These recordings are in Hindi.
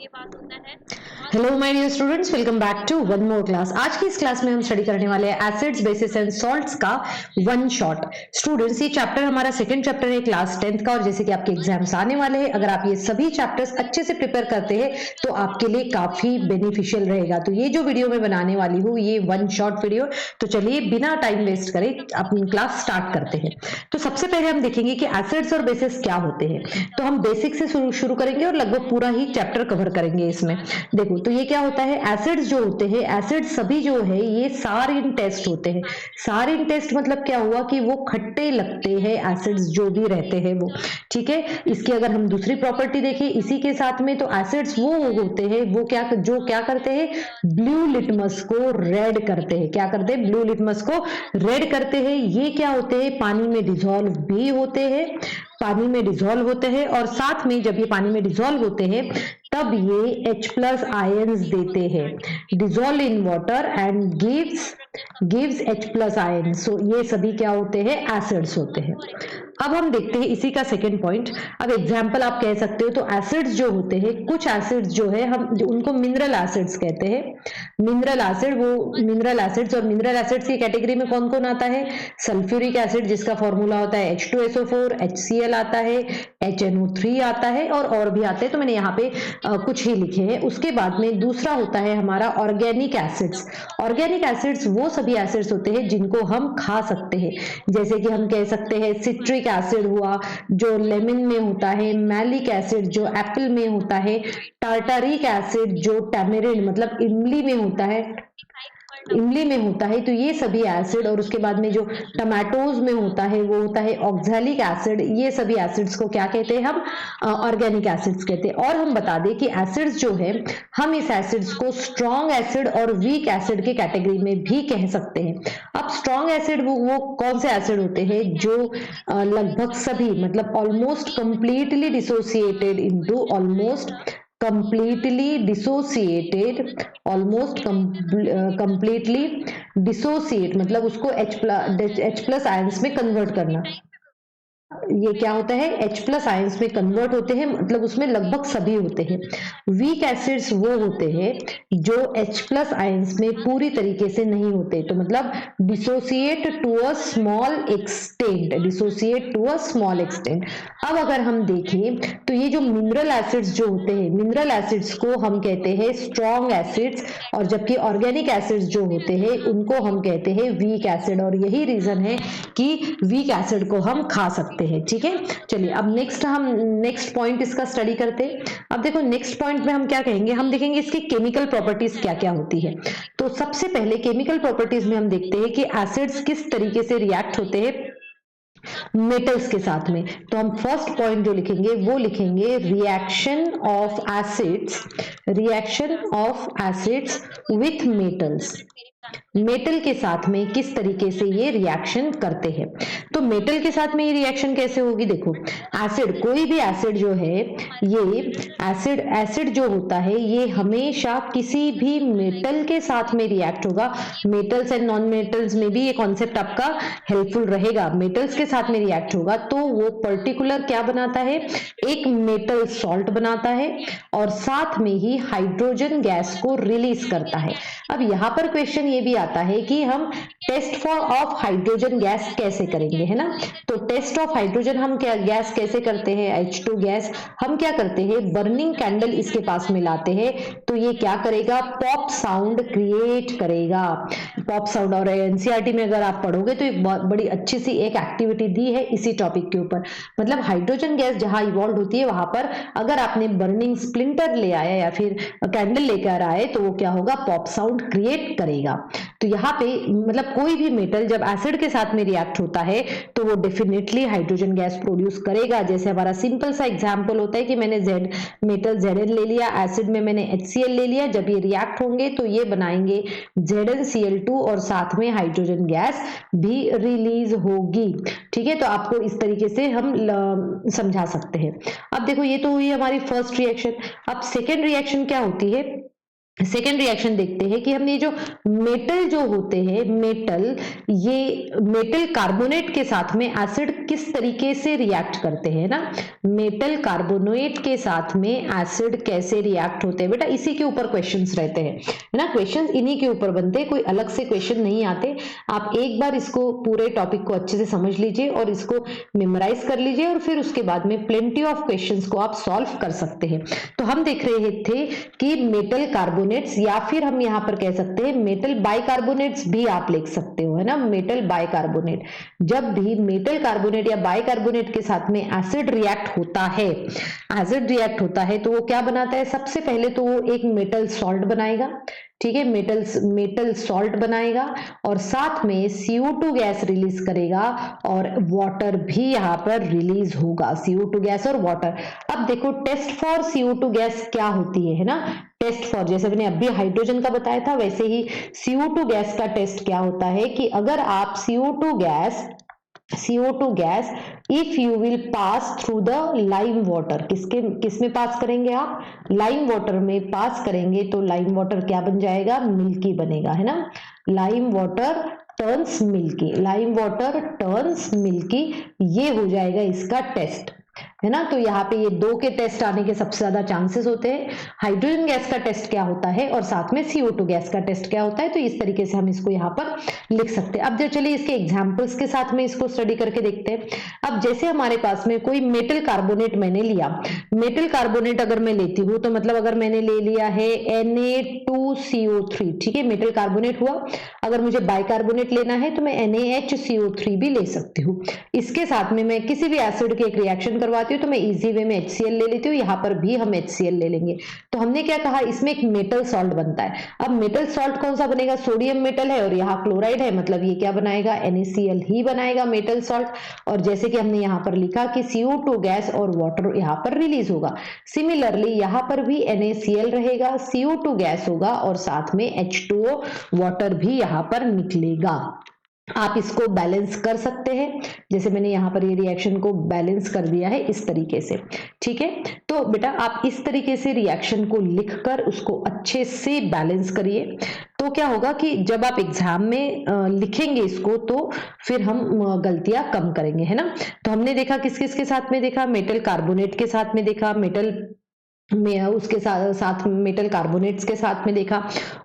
Hello my dear students, welcome back to one more class. आज की इस क्लास में हम स्टडी करने वाले हैं एसिड्स, बेसिस एंड सॉल्ट्स का वन शॉट। स्टूडेंट्स, ये चैप्टर हमारा सेकंड चैप्टर है क्लास 10th का, और जैसे कि आपके एग्जाम्स आने वाले हैं, अगर आप ये सभी चैप्टर्स अच्छे से प्रिपेयर करते हैं तो आपके लिए काफी बेनिफिशियल रहेगा। तो ये जो वीडियो मैं बनाने वाली हूँ, ये वन शॉट वीडियो। तो चलिए बिना टाइम वेस्ट करे अपनी क्लास स्टार्ट करते हैं। तो सबसे पहले हम देखेंगे कि एसिड्स और बेसिस क्या होते हैं। तो हम बेसिक से शुरू करेंगे और लगभग पूरा ही चैप्टर कवर करेंगे इसमें। देखो, तो ये क्या होता है, एसिड्स जो होते हैं, एसिड्स सभी जो है ये सारिन टेस्ट होते हैं। सारिन टेस्ट मतलब क्या हुआ कि वो खट्टे लगते हैं, एसिड्स जो भी रहते हैं वो। ठीक है, इसकी अगर हम दूसरी प्रॉपर्टी देखें इसी के साथ में, तो एसिड्स वो होते हैं वो क्या करते हैं, ब्लू लिटमस को रेड करते हैं। क्या करते हैं, ब्लू लिटमस को रेड करते हैं। ये क्या होते हैं, पानी में डिसॉल्व भी होते हैं, पानी में डिसॉल्व होते हैं, और साथ में जब ये पानी में डिसॉल्व होते हैं तब ये H प्लस आयंस देते हैं, dissolve in water and gives H plus ion. So ये सभी क्या होते हैं, एसिड्स होते हैं। अब हम देखते हैं इसी का सेकेंड पॉइंट। अब एग्जाम्पल आप कह सकते हो, तो एसिड्स जो होते हैं, कुछ एसिड्स जो है हम उनको मिनरल एसिड्स कहते हैं। मिनरल एसिड, वो मिनरल एसिड्स, और मिनरल एसिड्स की कैटेगरी में कौन कौन आता है, सल्फ्यूरिक एसिड जिसका फॉर्मूला होता है H2SO4, HCl आता है, HNO3 आता है, और भी आते हैं, तो मैंने यहाँ पे कुछ ही लिखे हैं। उसके बाद में दूसरा होता है हमारा ऑर्गेनिक एसिड्स। ऑर्गेनिक एसिड्स वो सभी एसिड्स होते हैं जिनको हम खा सकते हैं, जैसे कि हम कह सकते हैं सिट्रिक एसिड हुआ जो लेमन में होता है, मैलिक एसिड जो एप्पल में होता है, टार्टारिक एसिड जो टैमेरिंड मतलब इमली में होता है, तो ये सभी एसिड। और उसके बाद में जो टमाटोज में होता है वो होता है ऑक्सैलिक एसिड। ये सभी एसिड्स को क्या कहते हैं, हम ऑर्गेनिक एसिड्स कहते हैं। और हम बता दें कि एसिड्स जो है, हम इस एसिड्स को स्ट्रॉन्ग एसिड और वीक एसिड के कैटेगरी में भी कह सकते हैं। अब स्ट्रॉन्ग एसिड वो कौन से एसिड होते हैं, जो लगभग सभी मतलब almost completely dissociated into completely dissociate मतलब उसको H प्लस आयंस में कन्वर्ट करना। ये क्या होता है, H प्लस आयंस में कन्वर्ट होते हैं, मतलब उसमें लगभग सभी होते हैं। वीक एसिड्स वो होते हैं जो H प्लस आयंस में पूरी तरीके से नहीं होते, तो मतलब dissociate to a small extent. अब अगर हम देखें तो ये जो मिनरल एसिड्स जो होते हैं, मिनरल एसिड्स को हम कहते हैं स्ट्रॉन्ग एसिड्स, और जबकि ऑर्गेनिक एसिड्स जो होते हैं उनको हम कहते हैं वीक एसिड। और यही रीजन है कि वीक एसिड को हम खा सकते हैं। ठीक है, चलिए अब नेक्स्ट पॉइंट इसका स्टडी करते हैं। अब देखो नेक्स्ट पॉइंट में हम क्या कहेंगे, हम देखेंगे इसकी केमिकल प्रॉपर्टीज क्या क्या होती है। तो सबसे पहले केमिकल प्रॉपर्टीज में हम देखते हैं कि एसिड्स किस तरीके से रिएक्ट होते हैं मेटल्स के साथ में। तो हम फर्स्ट पॉइंट जो लिखेंगे वो लिखेंगे reaction of acids with metals. Metal के साथ में किस तरीके से ये रिएक्शन करते हैं। तो मेटल के साथ में ये रिएक्शन कैसे होगी, देखो एसिड, कोई भी एसिड जो है, ये एसिड जो होता है ये हमेशा किसी भी मेटल के साथ में रिएक्ट होगा। मेटल्स एंड नॉन मेटल्स में भी ये कॉन्सेप्ट आपका हेल्पफुल रहेगा। मेटल्स के साथ में रिएक्ट होगा तो वो पर्टिकुलर क्या बनाता है, एक मेटल सॉल्ट बनाता है, और साथ में ही हाइड्रोजन गैस को रिलीज करता है। अब यहाँ पर क्वेश्चन ये भी आता है कि हम टेस्ट ऑफ हाइड्रोजन गैस कैसे करेंगे, है ना। तो टेस्ट ऑफ हाइड्रोजन हम क्या गैस कैसे करते हैं, H2 गैस, हम क्या करते हैं, बर्निंग कैंडल इसके पास में लाते हैं, तो ये क्या करेगा, पॉप साउंड क्रिएट करेगा। पॉप साउंड, और एनसीईआरटी में अगर आप पढ़ोगे तो एक बहुत बड़ी अच्छी सी एक एक्टिविटी दी है इसी टॉपिक के ऊपर। मतलब हाइड्रोजन गैस जहां इवॉल्व होती है वहां पर अगर आपने बर्निंग स्प्लिंटर ले आया या फिर कैंडल लेकर आए तो वो क्या होगा, पॉप साउंड क्रिएट करेगा। तो यहाँ पे मतलब कोई भी मेटल जब एसिड के साथ में रिएक्ट होता है तो वो डेफिनेटली हाइड्रोजन गैस प्रोड्यूस करेगा। जैसे हमारा सिंपल सा एग्जांपल होता है कि मैंने मेटल Zn ले लिया, एसिड में मैंने HCl ले लिया, जब ये रिएक्ट होंगे तो ये बनाएंगे ZnCl2 और साथ में हाइड्रोजन गैस भी रिलीज होगी। ठीक है, तो आपको इस तरीके से हम समझा सकते हैं। अब देखो ये तो हुई हमारी फर्स्ट रिएक्शन। अब सेकेंड रिएक्शन क्या होती है, सेकेंड रिएक्शन देखते हैं कि हमने जो मेटल जो होते हैं मेटल, ये मेटल कार्बोनेट के साथ में एसिड किस तरीके से रिएक्ट करते हैं ना, मेटल कार्बोनेट के साथ में एसिड कैसे रिएक्ट होते हैं बेटा, इसी के ऊपर क्वेश्चंस रहते हैं है ना, क्वेश्चंस इन्हीं के ऊपर बनते हैं, कोई अलग से क्वेश्चन नहीं आते। आप एक बार इसको पूरे टॉपिक को अच्छे से समझ लीजिए और इसको मेमोराइज कर लीजिए और फिर उसके बाद में प्लेंटी ऑफ क्वेश्चंस को आप सॉल्व कर सकते हैं। तो हम देख रहे थे कि मेटल कार्बोनेट्स या फिर हम यहां पर कह सकते हैं मेटल बाइकार्बोनेट्स भी आप लिख सकते हो है ना, मेटल बाइकार्बोनेट। जब भी मेटल कार्बोनेट या बाइकार्बोनेट के साथ में एसिड रिएक्ट होता है, एसिड रिएक्ट होता है तो वो क्या बनाता है, सबसे पहले तो वो एक मेटल सॉल्ट बनाएगा, ठीक है, मेटल सॉल्ट बनाएगा और साथ में CO2 गैस रिलीज करेगा और वाटर भी यहाँ पर रिलीज होगा, CO2 गैस और वाटर। अब देखो टेस्ट फॉर CO2 गैस क्या होती है ना, टेस्ट फॉर, जैसे मैंने अभी हाइड्रोजन का बताया था वैसे ही CO2 गैस का टेस्ट क्या होता है कि अगर आप CO2 gas if you will pass through the lime water, किसमें पास करेंगे आप, लाइम वाटर में पास करेंगे तो लाइम वाटर क्या बन जाएगा, मिल्की बनेगा है ना, lime water turns milky, lime water turns milky, ये हो जाएगा इसका टेस्ट है ना। तो यहाँ पे ये दो के टेस्ट आने के सबसे ज्यादा चांसेस होते हैं, हाइड्रोजन गैस का टेस्ट क्या होता है और साथ में CO2 गैस का टेस्ट क्या होता है, तो इस तरीके से हम इसको यहाँ पर लिख सकते हैं। अब जो चलिए इसके एग्जांपल्स के साथ में इसको स्टडी करके देखते हैं। अब जैसे हमारे पास में कोई मेटल कार्बोनेट मैंने लिया, मेटल कार्बोनेट अगर मैं लेती हूँ तो मतलब अगर मैंने ले लिया है Na2CO3, ठीक है, मेटल कार्बोनेट हुआ। अगर मुझे बाइकार्बोनेट लेना है तो मैं NaHCO3 भी ले सकती हूँ। इसके साथ में मैं किसी भी एसिड के एक रिएक्शन करवाती हूँ तो मैं इजी वे में HCl ले लेती हूँ, यहाँ पर भी हम HCl ले लेंगे। तो हमने क्या कहा, इसमें एक मेटल सॉल्ट बनता है। अब मेटल सॉल्ट कौन सा बनेगा, सोडियम मेटल है और यहाँ क्लोराइड है, मतलब ये क्या बनाएगा, NaCl ही बनाएगा मेटल सॉल्ट। और जैसे कि हमने यहाँ पर लिखा कि CO2 गैस और वाटर यहाँ पर रिलीज होगा, सिमिलरली यहाँ पर भी NaCl रहेगा, CO2 गैस होगा और साथ में H2O वाटर भी यहाँ पर निकलेगा। आप इसको बैलेंस कर सकते हैं, जैसे मैंने यहाँ पर ये रिएक्शन को बैलेंस कर दिया है इस तरीके से, ठीक है। तो बेटा आप इस तरीके से रिएक्शन को लिखकर उसको अच्छे से बैलेंस करिए, तो क्या होगा कि जब आप एग्जाम में लिखेंगे इसको तो फिर हम गलतियां कम करेंगे है ना। तो हमने देखा किस किस के साथ में देखा, मेटल कार्बोनेट के साथ में देखा, मेटल में उसके साथ मेटल कार्बोनेट्स के साथ में देखा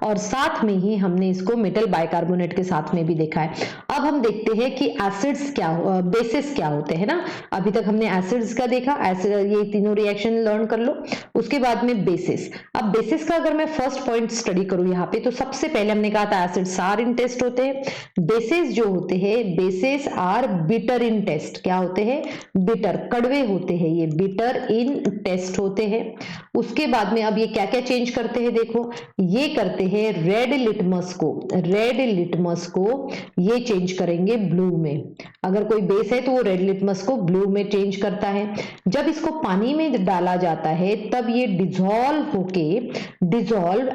और साथ में ही हमने इसको मेटल बाइकार्बोनेट के साथ में भी देखा है। अब हम देखते हैं कि एसिड्स क्या, बेसिस क्या होते हैं ना। अभी तक हमने एसिड्स का देखा, एसिड ये तीनों रिएक्शन लर्न कर लो, उसके बाद में बेसिस। अब बेसिस का अगर मैं फर्स्ट पॉइंट स्टडी करूं यहाँ पे, तो सबसे पहले हमने कहा था एसिड्स आर इन टेस्ट होते हैं, बेसिस जो होते हैं bases are bitter in taste, क्या होते हैं, बिटर, कड़वे होते हैं, ये बिटर इन टेस्ट होते हैं। उसके बाद में अब ये क्या क्या चेंज करते हैं, देखो ये करते हैं रेड लिटमस को ये चेंज करेंगे ब्लू में। अगर कोई बेस है तो वो रेड लिटमस को ब्लू में चेंज करता है। जब इसको पानी में डाला जाता है तब ये डिजॉल्व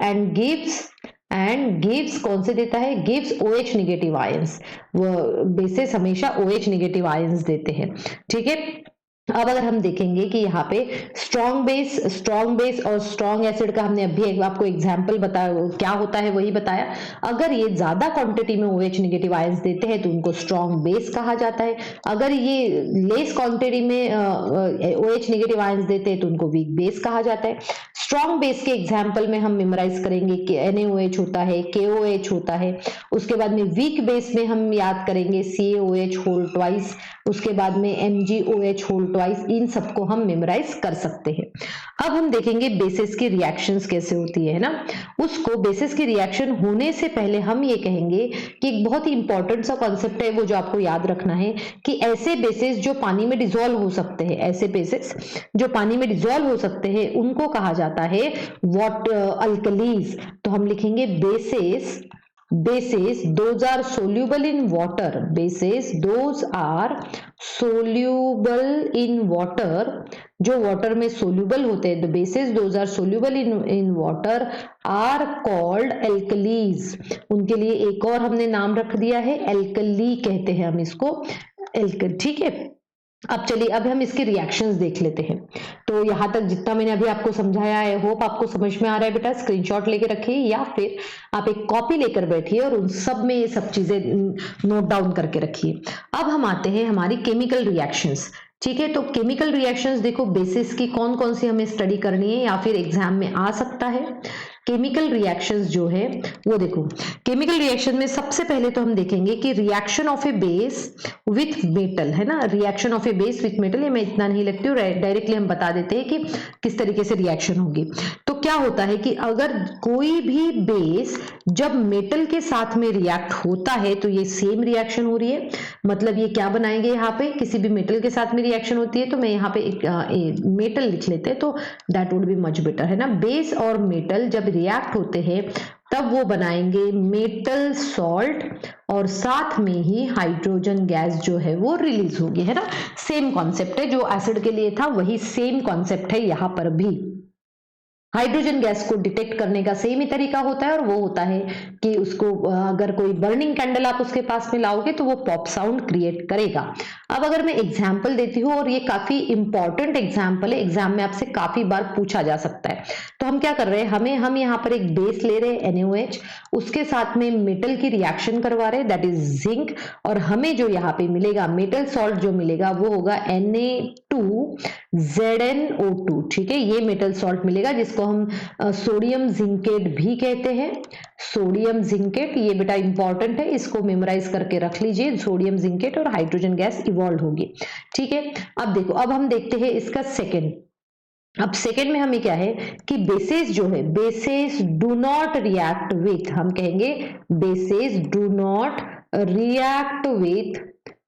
एंड गिव्स कौन से देता है, गिव्स OH नेगेटिव आयंस। वो बेसिस हमेशा OH नेगेटिव आयंस देते हैं, ठीक है। अब अगर हम देखेंगे कि यहाँ पे स्ट्रॉन्ग बेस और स्ट्रॉन्ग एसिड का हमने अभी आपको एग्जांपल बताया, क्या होता है वही बताया। अगर ये ज्यादा क्वांटिटी में OH नेगेटिव आयंस देते हैं तो उनको स्ट्रॉन्ग बेस कहा जाता है। अगर ये लेस क्वांटिटी में OH नेगेटिव आयंस देते हैं तो उनको वीक बेस कहा जाता है। स्ट्रॉन्ग बेस के एग्जाम्पल में हम मेमोराइज करेंगे कि NaOH होता है, KOH होता है। उसके बाद में वीक बेस में हम याद करेंगे CaOH होल ट्वाइस, उसके बाद में MgOH होल ट्वाइस, इन सबको हम मेमोराइज कर सकते हैं। अब हम देखेंगे बेसिस की रिएक्शंस कैसे होती है ना। उसको बेसिस की रिएक्शन होने से पहले हम ये कहेंगे कि एक बहुत ही इंपॉर्टेंट सा कॉन्सेप्ट है वो जो आपको याद रखना है कि ऐसे बेसिस जो पानी में डिसॉल्व हो सकते हैं, ऐसे बेसिस जो पानी में डिसॉल्व हो सकते हैं उनको कहा जाता है अल्कलीज। तो हम लिखेंगे bases those are soluble in water, bases those are soluble in water, जो वाटर में सोल्यूबल होते हैं, the bases those are soluble in water are called alkalis। उनके लिए एक और हमने नाम रख दिया है, alkali कहते हैं हम इसको, ठीक है। अब चलिए अब हम इसके रिएक्शंस देख लेते हैं। तो यहाँ तक जितना मैंने अभी आपको समझाया है, होप आपको समझ में आ रहा है बेटा। स्क्रीनशॉट लेके रखिए या फिर आप एक कॉपी लेकर बैठिए और उन सब में ये सब चीजें नोट डाउन करके रखिए। अब हम आते हैं हमारी केमिकल रिएक्शंस। ठीक है, तो केमिकल रिएक्शंस देखो बेसिस की कौन कौन सी हमें स्टडी करनी है या फिर एग्जाम में आ सकता है। केमिकल रिएक्शंस जो है वो देखो, केमिकल रिएक्शन में सबसे पहले तो हम देखेंगे कि reaction of A base with metal, है ना। Reaction of A base with metal, ये मैं इतना नहीं लिखती हूँ, डायरेक्टली हम बता देते हैं कि किस तरीके से रिएक्शन होगी। तो क्या होता है कि अगर कोई भी बेस जब मेटल के साथ में रिएक्ट होता है तो ये सेम रिएक्शन हो रही है। मतलब ये क्या बनाएंगे, यहाँ पे किसी भी मेटल के साथ में रिएक्शन होती है तो मैं यहाँ पे एक मेटल लिख लेते हैं तो that would be much better, है ना। बेस और मेटल जब रिएक्ट होते हैं तब वो बनाएंगे मेटल सॉल्ट और साथ में ही हाइड्रोजन गैस जो है वो रिलीज होगी, है ना। सेम कॉन्सेप्ट है, जो एसिड के लिए था वही सेम कॉन्सेप्ट है यहाँ पर भी। हाइड्रोजन गैस को डिटेक्ट करने का सेम ही तरीका होता है और वो होता है कि उसको अगर कोई बर्निंग कैंडल आप उसके पास में लाओगे तो वो पॉप साउंड क्रिएट करेगा। अब अगर मैं एग्जाम्पल देती हूँ, और ये काफी इंपॉर्टेंट एग्जाम्पल है, एग्जाम में आपसे काफी बार पूछा जा सकता है। तो हम क्या कर रहे हैं, हम यहाँ पर एक बेस ले रहे हैं NaOH, उसके साथ में मेटल की रिएक्शन करवा रहे हैं दैट इज जिंक, और हमें जो यहाँ पे मिलेगा मेटल सॉल्ट जो मिलेगा वो होगा Na2ZnO2। ठीक है, ये मेटल सॉल्ट मिलेगा जिसको हम सोडियम जिंकेट भी कहते हैं। सोडियम जिंकेट, ये बेटा इंपॉर्टेंट है, इसको मेमोराइज करके रख लीजिए। सोडियम जिंकेट और हाइड्रोजन गैस इवॉल्व होगी। ठीक है, अब देखो, अब हम देखते हैं इसका सेकेंड। अब सेकेंड में हमें क्या है कि बेसेस जो है, bases do not react with, हम कहेंगे bases do not react with,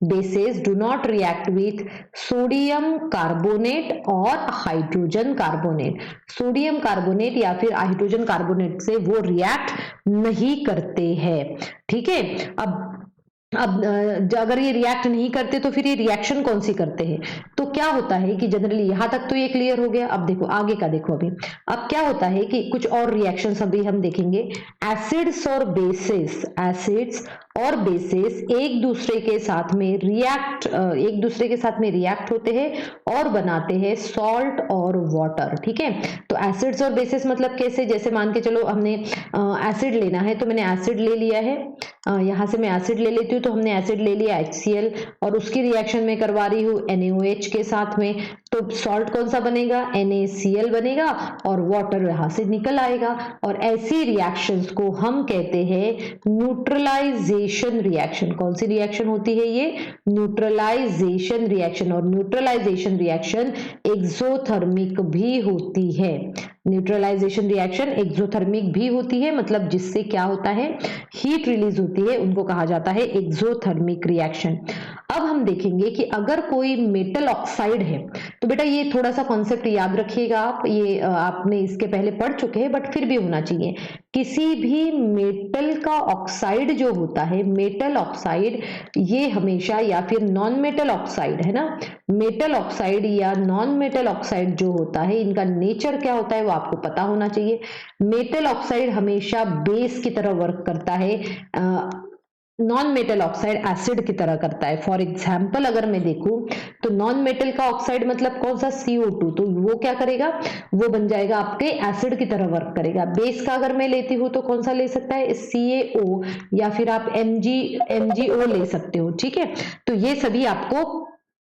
bases do not react with sodium carbonate और हाइड्रोजन कार्बोनेट। सोडियम कार्बोनेट या फिर हाइड्रोजन कार्बोनेट से वो रिएक्ट नहीं करते हैं। ठीक है, अब अगर ये रिएक्ट नहीं करते तो फिर ये रिएक्शन कौन सी करते हैं। तो क्या होता है कि जनरली यहां तक तो ये क्लियर हो गया। अब देखो आगे का, देखो अभी अब क्या होता है कि कुछ और रिएक्शंस अभी हम देखेंगे। एसिड्स और बेसिस, एसिड्स और बेसिस एक दूसरे के साथ में रिएक्ट होते हैं और बनाते हैं सॉल्ट और वाटर। ठीक है, तो एसिड्स और बेसिस मतलब कैसे, जैसे मान के चलो हमने एसिड लेना है तो मैंने एसिड ले लिया है, यहां से मैं एसिड ले लेती हूँ तो हमने एसिड ले लिया HCl और उसकी रिएक्शन में करवा रही हूँ NaOH के साथ में, तो सॉल्ट कौन सा बनेगा, NaCl बनेगा और वाटर यहां से निकल आएगा। और ऐसी रिएक्शंस को हम कहते हैं न्यूट्रलाइजेशन रिएक्शन। कौन सी रिएक्शन होती है ये, न्यूट्रलाइजेशन रिएक्शन। और न्यूट्रलाइजेशन रिएक्शन एक्सोथर्मिक भी होती है। न्यूट्रलाइजेशन रिएक्शन एक्सोथर्मिक भी होती है, मतलब जिससे क्या होता है, हीट रिलीज होती है, उनको कहा जाता है एक्सोथर्मिक रिएक्शन। अब हम देखेंगे कि अगर कोई मेटल ऑक्साइड है, तो बेटा ये थोड़ा सा कॉन्सेप्ट याद रखिएगा आप, ये आपने इसके पहले पढ़ चुके हैं बट फिर भी होना चाहिए। किसी भी मेटल का ऑक्साइड जो होता है, मेटल ऑक्साइड, ये हमेशा, या फिर नॉन मेटल ऑक्साइड, है ना, मेटल ऑक्साइड या नॉन मेटल ऑक्साइड जो होता है, इनका नेचर क्या होता है वो आपको पता होना चाहिए। मेटल ऑक्साइड हमेशा बेस की तरह वर्क करता है, नॉन मेटल ऑक्साइड एसिड की तरह करता है। फॉर एग्जाम्पल अगर मैं देखूं तो नॉन मेटल का ऑक्साइड मतलब कौन सा, CO2, तो वो क्या करेगा, वो बन जाएगा आपके एसिड की तरह वर्क करेगा। बेस का अगर मैं लेती हूं तो कौन सा ले सकता है, CaO या फिर आप MgO ले सकते हो। ठीक है, तो ये सभी आपको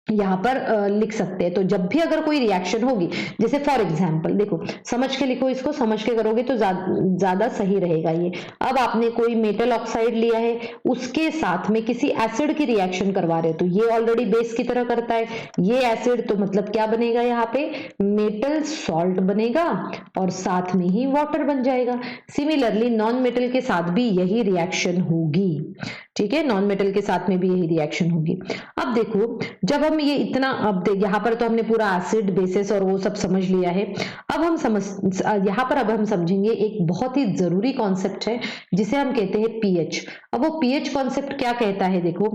यहाँ पर लिख सकते हैं। तो जब भी अगर कोई रिएक्शन होगी, जैसे फॉर एग्जाम्पल देखो, समझ के लिखो, इसको समझ के करोगे तो ज्यादा सही रहेगा ये। अब आपने कोई मेटल ऑक्साइड लिया है, उसके साथ में किसी एसिड की रिएक्शन करवा रहे हो, तो ये ऑलरेडी बेस की तरह करता है, ये एसिड, तो मतलब क्या बनेगा, यहाँ पे मेटल सॉल्ट बनेगा और साथ में ही वाटर बन जाएगा। सिमिलरली नॉन मेटल के साथ भी यही रिएक्शन होगी। ठीक है, नॉन मेटल के साथ में भी यही रिएक्शन होगी। अब देखो, जब हम ये इतना, अब यहाँ पर तो हमने पूरा एसिड बेसिस और वो सब समझ लिया है। अब हम समझेंगे एक बहुत ही जरूरी कॉन्सेप्ट है जिसे हम कहते हैं pH। अब वो pH कॉन्सेप्ट क्या कहता है, देखो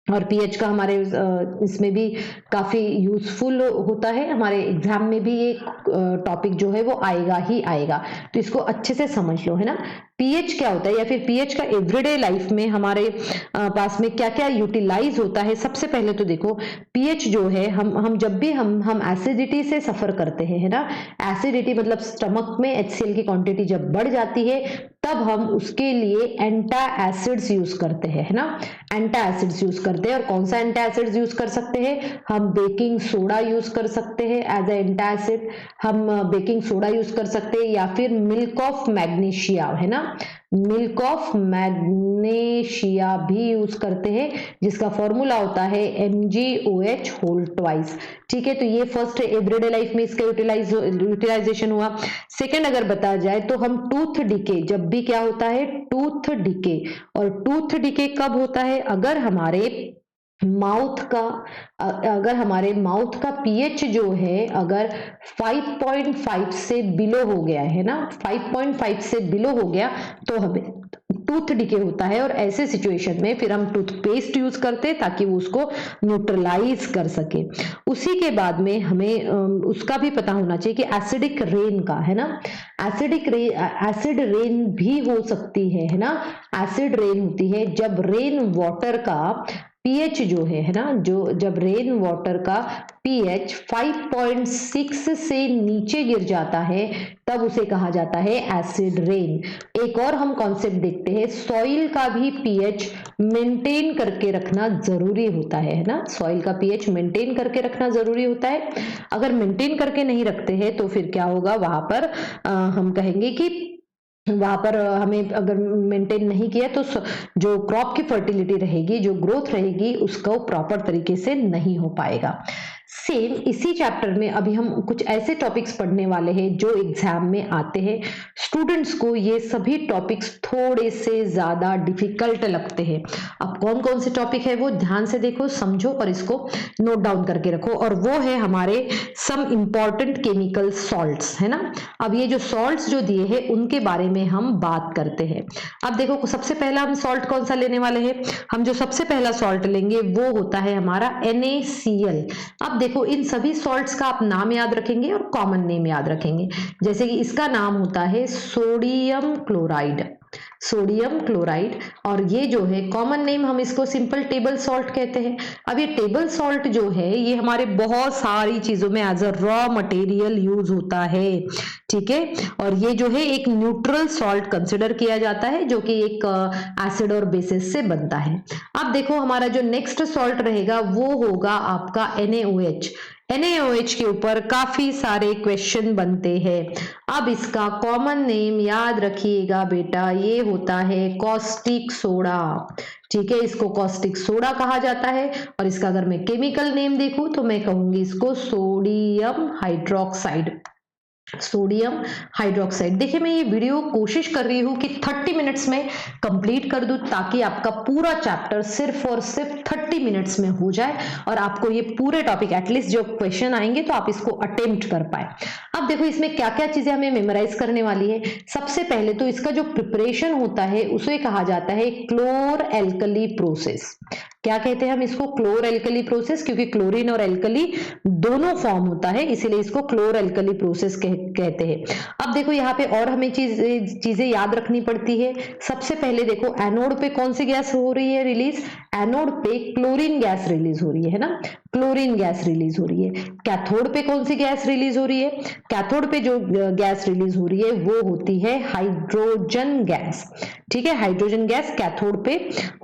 और पीएच का हमारे इसमें भी काफ़ी यूज़फुल होता है, हमारे एग्जाम में भी ये टॉपिक जो है वो आएगा ही आएगा, तो इसको अच्छे से समझ लो, है ना। पीएच क्या होता है या फिर पीएच का एवरीडे लाइफ में हमारे पास में क्या क्या यूटिलाइज होता है। सबसे पहले तो देखो पीएच जो है, हम जब भी हम एसिडिटी से सफर करते हैं, है ना, एसिडिटी मतलब स्टमक में HCl की क्वांटिटी जब बढ़ जाती है तब हम उसके लिए एंटा एसिड्स यूज करते हैं, है ना, एंटा एसिड्स यूज करते हैं। और कौन सा एंटा एसिड्स यूज कर सकते हैं, हम बेकिंग सोडा यूज कर सकते हैं एज ए एंटा एसिड, हम बेकिंग सोडा यूज कर सकते हैं, या फिर मिल्क ऑफ मैग्नीशिया, है ना, मिल्क ऑफ मैग्नीशिया भी यूज करते हैं, जिसका फॉर्मूला होता है MgOH होल ट्वाइस। ठीक है, तो ये फर्स्ट एवरीडे लाइफ में इसका यूटिलाइजेशन हुआ। सेकंड अगर बताया जाए तो हम टूथ डिके, जब भी क्या होता है टूथ डिके, और टूथ डिके कब होता है, अगर हमारे माउथ का पीएच जो है अगर 5.5 से बिलो हो गया है ना, 5.5 से बिलो हो गया तो हमें टूथ डिके होता है। और ऐसे सिचुएशन में फिर हम टूथपेस्ट यूज करते हैं ताकि वो उसको न्यूट्रलाइज कर सके। उसी के बाद में हमें उसका भी पता होना चाहिए कि एसिडिक रेन का, है ना, एसिड रेन भी हो सकती है ना, एसिड रेन होती है जब रेन वाटर का पीएच जो है ना, जो जब रेन वाटर का पीएच 5.6 से नीचे गिर जाता है तब उसे कहा जाता है एसिड रेन। एक और हम कॉन्सेप्ट देखते हैं, सॉइल का भी पीएच मेंटेन करके रखना जरूरी होता है ना, सॉइल का पीएच मेंटेन करके रखना जरूरी होता है। अगर मेंटेन करके नहीं रखते हैं तो फिर क्या होगा, वहां पर हम कहेंगे कि वहां पर हमें अगर मेंटेन नहीं किया तो जो क्रॉप की फर्टिलिटी रहेगी, जो ग्रोथ रहेगी, उसको प्रॉपर तरीके से नहीं हो पाएगा। सेम इसी चैप्टर में अभी हम कुछ ऐसे टॉपिक्स पढ़ने वाले हैं जो एग्जाम में आते हैं। स्टूडेंट्स को ये सभी टॉपिक्स थोड़े से ज्यादा डिफिकल्ट लगते हैं। अब कौन कौन से टॉपिक है वो ध्यान से देखो, समझो और इसको नोट डाउन करके रखो। और वो है हमारे सम इंपॉर्टेंट केमिकल सॉल्ट्स, है ना। अब ये जो सॉल्ट्स जो दिए हैं उनके बारे में हम बात करते हैं। अब देखो सबसे पहला हम सॉल्ट कौन सा लेने वाले हैं, हम जो सबसे पहला सॉल्ट लेंगे वो होता है हमारा NaCl। अब देखो इन सभी सॉल्ट्स का आप नाम याद रखेंगे और कॉमन नेम याद रखेंगे। जैसे कि इसका नाम होता है सोडियम क्लोराइड, सोडियम क्लोराइड, और ये जो है कॉमन नेम हम इसको सिंपल टेबल सॉल्ट कहते हैं। अब ये टेबल सॉल्ट जो है ये हमारे बहुत सारी चीजों में as a raw material use होता है, ठीक है। और ये जो है एक न्यूट्रल सॉल्ट कंसिडर किया जाता है जो कि एक एसिड और बेसिस से बनता है। अब देखो हमारा जो नेक्स्ट सॉल्ट रहेगा वो होगा आपका NaOH। NaOH के ऊपर काफी सारे क्वेश्चन बनते हैं। अब इसका कॉमन नेम याद रखिएगा बेटा, ये होता है कॉस्टिक सोडा, ठीक है, इसको कॉस्टिक सोडा कहा जाता है। और इसका अगर मैं केमिकल नेम देखूं तो मैं कहूंगी इसको सोडियम हाइड्रोक्साइड, सोडियम हाइड्रोक्साइड। देखिए मैं ये वीडियो कोशिश कर रही हूँ कि 30 मिनट्स में कंप्लीट कर दूं ताकि आपका पूरा चैप्टर सिर्फ और सिर्फ 30 मिनट्स में हो जाए और आपको ये पूरे टॉपिक एटलीस्ट जो क्वेश्चन आएंगे तो आप इसको अटेम्प्ट कर पाए। अब देखो इसमें क्या क्या चीजें हमें मेमोराइज करने वाली है। सबसे पहले तो इसका जो प्रिपरेशन होता है उसे कहा जाता है क्लोर एल्कली प्रोसेस। क्या कहते हैं हम इसको, क्लोर एल्कली प्रोसेस, क्योंकि क्लोरीन और एल्कली दोनों फॉर्म होता है इसीलिए इसको क्लोर एल्कली प्रोसेस कहते हैं। अब देखो यहाँ पे और हमें चीजें याद रखनी पड़ती है। सबसे पहले देखो एनोड पे कौन सी गैस हो रही है रिलीज, एनोड पे क्लोरीन गैस रिलीज हो रही है ना, क्लोरीन गैस रिलीज हो रही है। कैथोड पे कौन सी गैस रिलीज हो रही है, कैथोड पे जो गैस रिलीज हो रही है वो होती है हाइड्रोजन गैस, ठीक है, हाइड्रोजन गैस कैथोड पे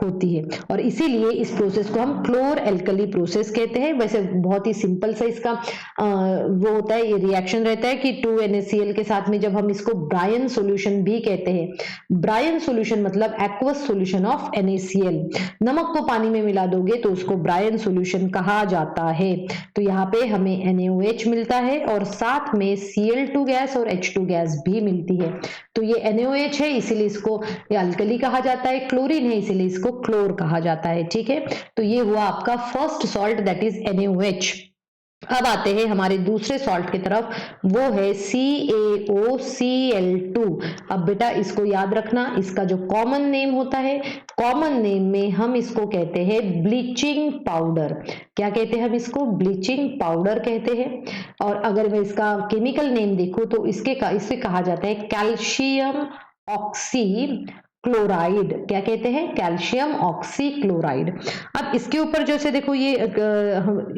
होती है और इसीलिए इस प्रोसेस को हम क्लोर एल्कली प्रोसेस कहते हैं। वैसे बहुत ही सिंपल सा इसका वो होता है, ये रिएक्शन रहता है कि 2NaCl के साथ में जब हम इसको ब्रायन सॉल्यूशन भी कहते हैं। ब्रायन सॉल्यूशन मतलब एक्वस सॉल्यूशन ऑफ NaCl। नमक को पानी में मिला दोगे तो उसको ब्रायन सॉल्यूशन कहा जाता है। तो यहाँ पे हमें NaOH मिलता है और साथ में Cl2 गैस और H2 गैस भी मिलती है। तो ये NaOH है इसीलिए इसको अल्कली कहा जाता है, क्लोरीन है इसीलिए इसको क्लोर कहा जाता है, ठीक है। तो ये हुआ आपका first salt that is NaOH। अब आते हैं हमारे दूसरे सॉल्ट की तरफ, वो है CaOCl2। अब बेटा इसको याद रखना, इसका जो कॉमन नेम होता है, कॉमन नेम में हम इसको कहते हैं ब्लीचिंग पाउडर। क्या कहते हैं हम इसको? ब्लीचिंग पाउडर कहते हैं। और अगर मैं इसका केमिकल नेम देखूं तो इसे कहा जाता है कैल्शियम ऑक्सी क्लोराइड। क्या कहते हैं? Calcium oxy chloride. अब इसके ऊपर जैसे देखो ये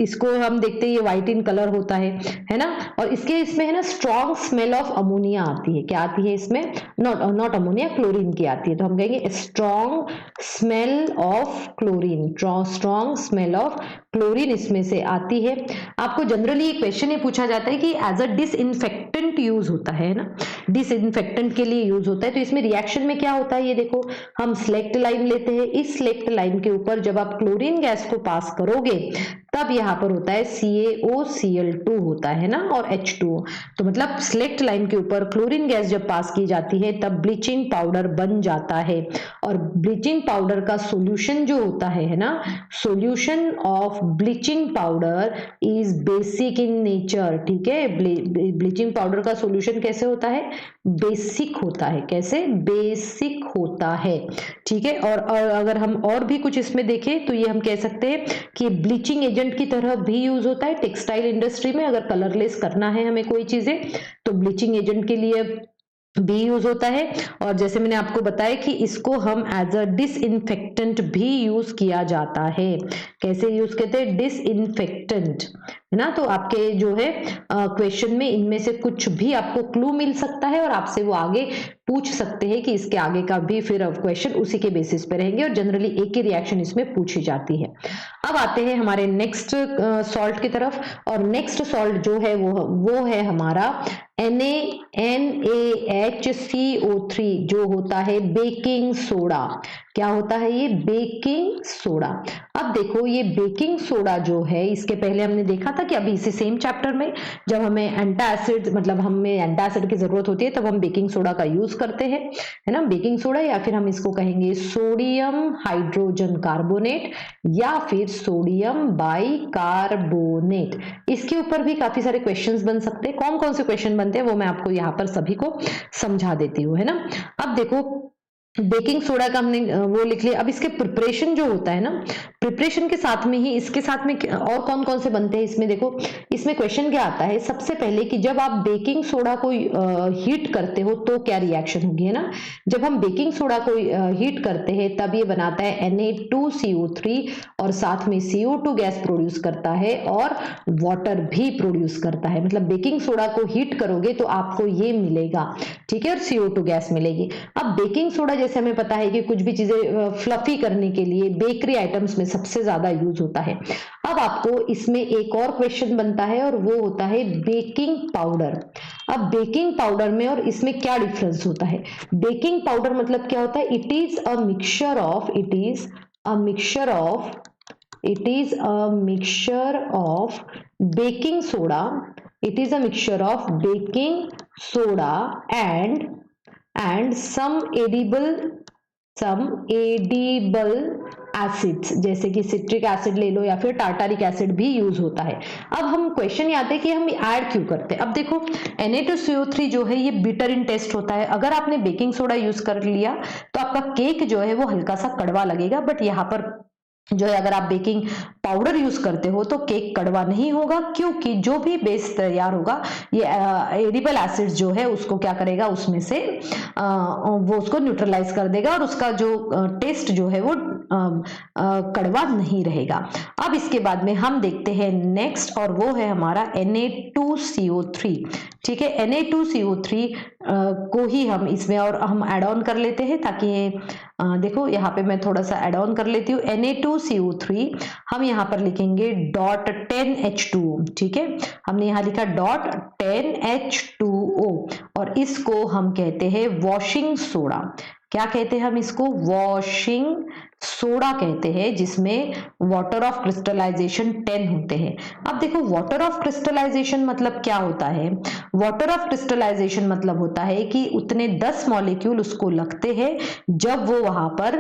इसको हम देखते हैं, ये व्हाइट इन कलर होता है ना। और इसमें है ना स्ट्रॉन्ग स्मेल ऑफ अमोनिया आती है। क्या आती है इसमें? नॉट अमोनिया, क्लोरीन की आती है। तो हम कहेंगे strong smell of chlorine, strong smell of chlorine इसमें से आती है। आपको जनरली एक क्वेश्चन ये पूछा जाता है कि एज अ डिसइंफेक्टेंट यूज होता है ना, डिसइंफेक्टेंट के लिए यूज होता है। तो इसमें रिएक्शन में क्या होता है, ये देखो हम सिलेक्ट लाइन लेते हैं, इस सिलेक्ट लाइन के ऊपर जब आप क्लोरीन गैस को पास करोगे तब यहाँ पर होता है CaOCl2 होता है ना, और H2O। तो मतलब सिलेक्ट लाइन के ऊपर क्लोरीन गैस जब पास की जाती है तब ब्लीचिंग पाउडर बन जाता है। और ब्लीचिंग पाउडर का सॉल्यूशन जो होता है ना, solution of bleaching powder is basic in nature. ठीक है, ब्लीचिंग पाउडर का सॉल्यूशन कैसे होता है? बेसिक होता है। कैसे? बेसिक होता है। ठीक है, और अगर हम और भी कुछ इसमें देखें तो ये हम कह सकते हैं कि ब्लीचिंग एजेंट की तरह भी यूज होता है टेक्सटाइल इंडस्ट्री में। अगर कलरलेस करना है हमें कोई चीजें तो ब्लीचिंग एजेंट के लिए भी यूज होता है। और जैसे मैंने आपको बताया कि इसको हम एज अ डिसइंफेक्टेंट भी यूज किया जाता है। कैसे यूज करते हैं? डिसइंफेक्टेंट, है ना। तो आपके जो है क्वेश्चन में इनमें से कुछ भी आपको क्लू मिल सकता है और आपसे वो आगे पूछ सकते हैं कि इसके आगे का भी फिर क्वेश्चन उसी के बेसिस पे रहेंगे। और जनरली एक ही रिएक्शन इसमें पूछी जाती है। अब आते हैं हमारे नेक्स्ट सॉल्ट की तरफ, और नेक्स्ट सॉल्ट जो है वो है हमारा NaHCO3, जो होता है बेकिंग सोडा। क्या होता है ये? Baking soda. अब देखो ये बेकिंग सोडा जो है, इसके पहले हमने देखा था कि अभी इसी सेम चैप्टर में जब हमें एंटासिड मतलब हमें एंटासिड की जरूरत होती है तब हम बेकिंग सोडा का यूज करते हैं, है ना। बेकिंग सोडा, या फिर हम इसको कहेंगे सोडियम हाइड्रोजन कार्बोनेट या फिर सोडियम बाइकार्बोनेट। इसके ऊपर भी काफी सारे क्वेश्चंस बन सकते हैं। कौन कौन से क्वेश्चन बनते हैं वो मैं आपको यहाँ पर सभी को समझा देती हूँ, है ना। अब देखो बेकिंग सोडा का हमने वो लिख लिया। अब इसके प्रिपरेशन जो होता है ना, प्रिपरेशन के साथ में ही इसके साथ में और कौन कौन से बनते हैं इसमें देखो। इसमें क्वेश्चन क्या आता है सबसे पहले कि जब आप बेकिंग सोडा को हीट करते हो तो क्या रिएक्शन होगी, है ना। जब हम बेकिंग सोडा को हीट करते हैं तब ये बनाता है Na2CO3 और साथ में CO2 गैस प्रोड्यूस करता है और वाटर भी प्रोड्यूस करता है। मतलब बेकिंग सोडा को हीट करोगे तो आपको ये मिलेगा, ठीक है, और CO2 गैस मिलेगी। अब बेकिंग सोडा जैसे हमें पता है कि कुछ भी चीजें फ्लफी करने के लिए बेकरी आइटम्स में सबसे ज्यादा यूज होता है। अब आपको इसमें एक और क्वेश्चन बनता है और वो होता है बेकिंग पाउडर। अब बेकिंग पाउडर में और इसमें क्या डिफरेंस होता है? बेकिंग पाउडर मतलब क्या होता है? It is a mixture of baking soda. It is a mixture of baking soda and some edible acids, जैसे कि सिट्रिक एसिड ले लो या फिर टार्टारिक एसिड भी यूज होता है। अब हम क्वेश्चन ये आते हैं कि हम ऐड क्यों करते हैं। अब देखो Na2CO3 जो है ये बिटर इन टेस्ट होता है। अगर आपने बेकिंग सोडा यूज कर लिया तो आपका केक जो है वो हल्का सा कड़वा लगेगा, बट यहाँ पर जो है अगर आप बेकिंग पाउडर यूज करते हो तो केक कड़वा नहीं होगा, क्योंकि जो भी बेस तैयार होगा ये एडिबल एसिड्स जो है उसको क्या करेगा, उसमें से वो उसको न्यूट्रलाइज कर देगा और उसका जो टेस्ट जो है वो कड़वा नहीं रहेगा। अब इसके बाद में हम देखते हैं नेक्स्ट, और वो है हमारा Na2CO3। ठीक है, Na2CO3 को ही हम इसमें और हम ऐड ऑन कर लेते हैं, ताकि देखो यहाँ पे मैं थोड़ा सा ऐड ऑन कर लेती हूँ। Na2CO3 हम यहाँ पर लिखेंगे .10H2O। ठीक है, हमने यहाँ लिखा .10H2O और इसको हम कहते हैं वॉशिंग सोडा। क्या कहते हैं हम इसको? वॉशिंग सोडा कहते हैं, जिसमें वाटर ऑफ क्रिस्टलाइजेशन 10 होते हैं। अब देखो वाटर ऑफ क्रिस्टलाइजेशन मतलब क्या होता है? वाटर ऑफ क्रिस्टलाइजेशन मतलब होता है कि उतने 10 मॉलिक्यूल उसको लगते हैं जब वो वहां पर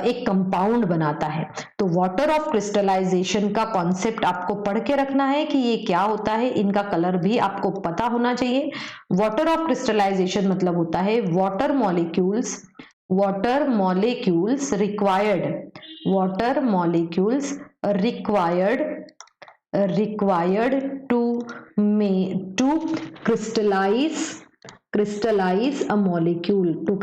एक कंपाउंड बनाता है। तो वाटर ऑफ क्रिस्टलाइजेशन का कॉन्सेप्ट आपको पढ़ के रखना है कि ये क्या होता है, इनका कलर भी आपको पता होना चाहिए। वाटर ऑफ क्रिस्टलाइजेशन मतलब होता है water molecules required to crystallize a molecule, to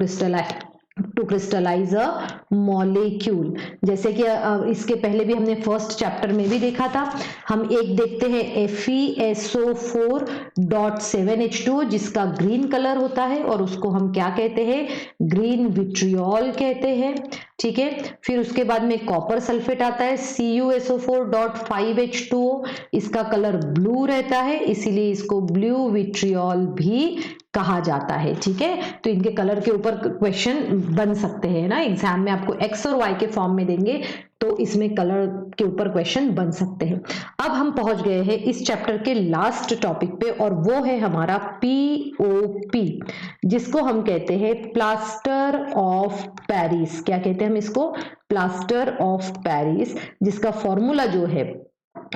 crystallize a molecule। जैसे कि इसके पहले भी हमने फर्स्ट चैप्टर में भी देखा था। हम एक देखते हैं FeSO4.7H2 जिसका ग्रीन कलर होता है और उसको हम क्या कहते हैं? ग्रीन विट्रियोल कहते हैं। ठीक है, फिर उसके बाद में कॉपर सल्फेट आता है CuSO4.5H2O, इसका कलर ब्लू रहता है, इसीलिए इसको ब्लू विट्रियोल भी कहा जाता है। ठीक है, तो इनके कलर के ऊपर क्वेश्चन बन सकते हैं ना, एग्जाम में आपको एक्स और वाई के फॉर्म में देंगे तो इसमें कलर के ऊपर क्वेश्चन बन सकते हैं। अब हम पहुंच गए हैं इस चैप्टर के लास्ट टॉपिक पे और वो है हमारा POP, जिसको हम कहते हैं प्लास्टर ऑफ पेरिस। क्या कहते हैं हम इसको? प्लास्टर ऑफ पेरिस, जिसका फॉर्मूला जो है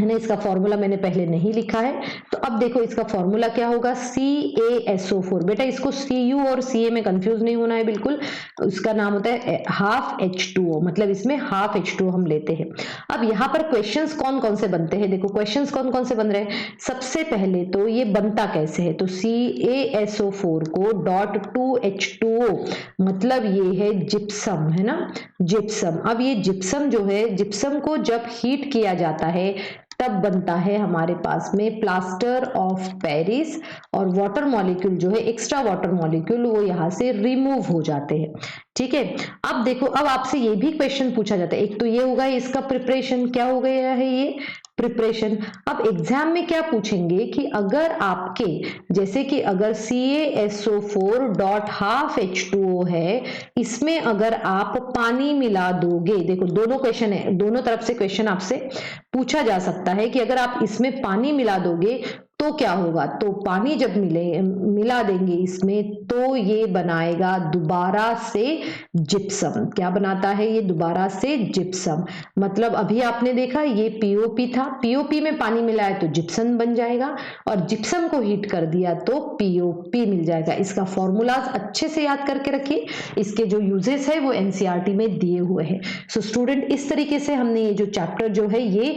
ना, इसका फॉर्मूला मैंने पहले नहीं लिखा है, तो अब देखो इसका फॉर्मूला क्या होगा? CaSO4। बेटा इसको Cu और Ca में कंफ्यूज नहीं होना है बिल्कुल, इसका नाम होता है हाफ H2O, मतलब इसमें हाफ H2O हम लेते हैं। अब यहाँ पर क्वेश्चंस कौन कौन से बनते हैं? देखो क्वेश्चंस कौन कौन से बन रहे हैं। सबसे पहले तो ये बनता कैसे है, तो CaSO4 को .2H2O, मतलब ये है जिप्सम, है ना, जिप्सम। अब ये जिप्सम जो है, जिप्सम को जब हीट किया जाता है तब बनता है हमारे पास में प्लास्टर ऑफ पेरिस, और वाटर मॉलिक्यूल जो है, एक्स्ट्रा वाटर मॉलिक्यूल, वो यहाँ से रिमूव हो जाते हैं। ठीक है, अब देखो, अब आपसे ये भी क्वेश्चन पूछा जाता है, एक तो ये होगा इसका प्रिपरेशन, क्या हो गया है ये प्रिपरेशन। अब एग्जाम में क्या पूछेंगे कि अगर आपके, जैसे कि अगर CaSO4.5H2O है, इसमें अगर आप पानी मिला दोगे, देखो दोनों क्वेश्चन है, दोनों तरफ से क्वेश्चन आपसे पूछा जा सकता है कि अगर आप इसमें पानी मिला दोगे तो क्या होगा। तो पानी जब मिला देंगे इसमें तो ये बनाएगा दोबारा से जिप्सम। क्या बनाता है ये? दोबारा से जिप्सम। मतलब अभी आपने देखा ये POP था, POP में पानी मिलाया तो जिप्सम बन जाएगा, और जिप्सम को हीट कर दिया तो POP मिल जाएगा। इसका फॉर्मूलाज अच्छे से याद करके रखिए, इसके जो यूजेस है वो NCERT में दिए हुए हैं। सो स्टूडेंट, इस तरीके से हमने ये जो चैप्टर जो है ये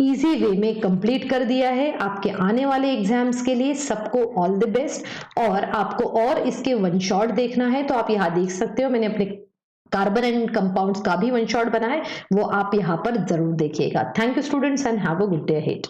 इजी वे में कंप्लीट कर दिया है। आपके आने वाले एग्जाम्स के लिए सबको ऑल द बेस्ट। और आपको और इसके वन शॉट देखना है तो आप यहाँ देख सकते हो, मैंने अपने कार्बन एंड कंपाउंड्स का भी वन शॉट बना है, वो आप यहाँ पर जरूर देखिएगा। Thank you students and have a good day ahead.